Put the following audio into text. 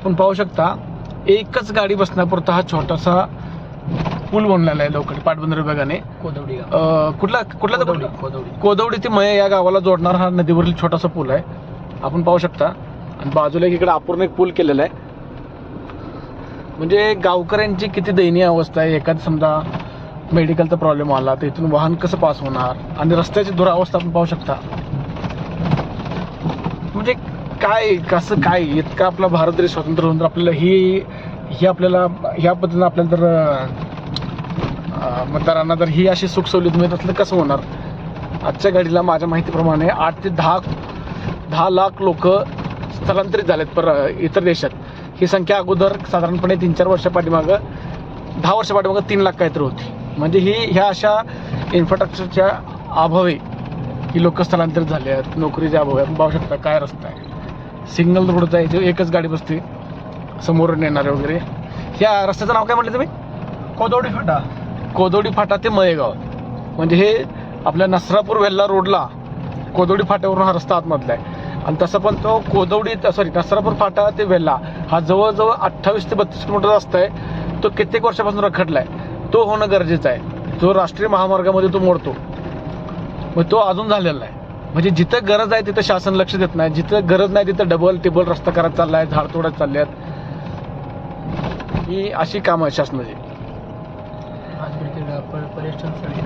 आपण पाहू शकता एकच गाडी बसण्यापुरता हा छोटासा पूल बनलेला आहे लोखंडी पाटबंधारे विभागाने. कोदवडी कुठला कोदवडी ते मये या गावाला जोडणारा हा नदीवरील छोटासा पूल आहे आपण पाहू शकता. आणि बाजूला इकडे अपूर्ण एक पूल केलेला आहे. म्हणजे गावकऱ्यांची किती दयनीय अवस्था आहे. एखाद समजा मेडिकलचा प्रॉब्लेम आला तर इथून वाहन कसं पास होणार आणि रस्त्याची दुरावस्था आपण पाहू शकता. म्हणजे काय कसं काय इतका आपला भारत देश स्वतंत्र होऊन आपल्याला ही आपल्याला ह्या पद्धतीनं आपल्याला जर मतदारांना जर ही अशी सुख सवलत मिळत असलं कसं होणार. आजच्या घडीला माझ्या माहितीप्रमाणे 8 ते 10 लाख लोक स्थलांतरित झालेत इतर देशात. ही संख्या अगोदर साधारणपणे 3-4 वर्षा पाठीमागं 10 वर्षा पाठीमागं 3 लाख काहीतरी होती. म्हणजे ह्या अशा इन्फ्रास्ट्रक्चरच्या अभावी ही लोक स्थलांतरित झाले आहेत. नोकरीच्या अभावी आपण पाहू शकता काय रस्ता आहे. सिग्नल रोडचा आहे जो एकच गाडी बसते समोरून येणारे वगैरे. ह्या रस्त्याचं नाव काय म्हटलं तुम्ही? कोदवडी फाटा ते मयेगाव. म्हणजे हे आपल्या नसरापूर वेल्हा रोडला कोदवडी फाट्यावरून हा रस्ता आतमधला आहे. आणि तसं पण तो नसरापूर फाटा ते वेल्हा हा जवळजवळ 28 ते 32 किलोमीटर रस्ता आहे. तो कित्येक वर्षापासून रखडला आहे. तो होणं गरजेचं आहे. जो राष्ट्रीय महामार्गामध्ये तो मोडतो मग तो अजून झालेला नाही. म्हणजे जिथं गरज आहे तिथं शासन लक्ष देत नाही. जिथं गरज नाही तिथं डबल टिबल रस्ता करत चालला आहे. झाड तोडत चालले आहेत. ही अशी कामं आहे शासनाची. पर्यटन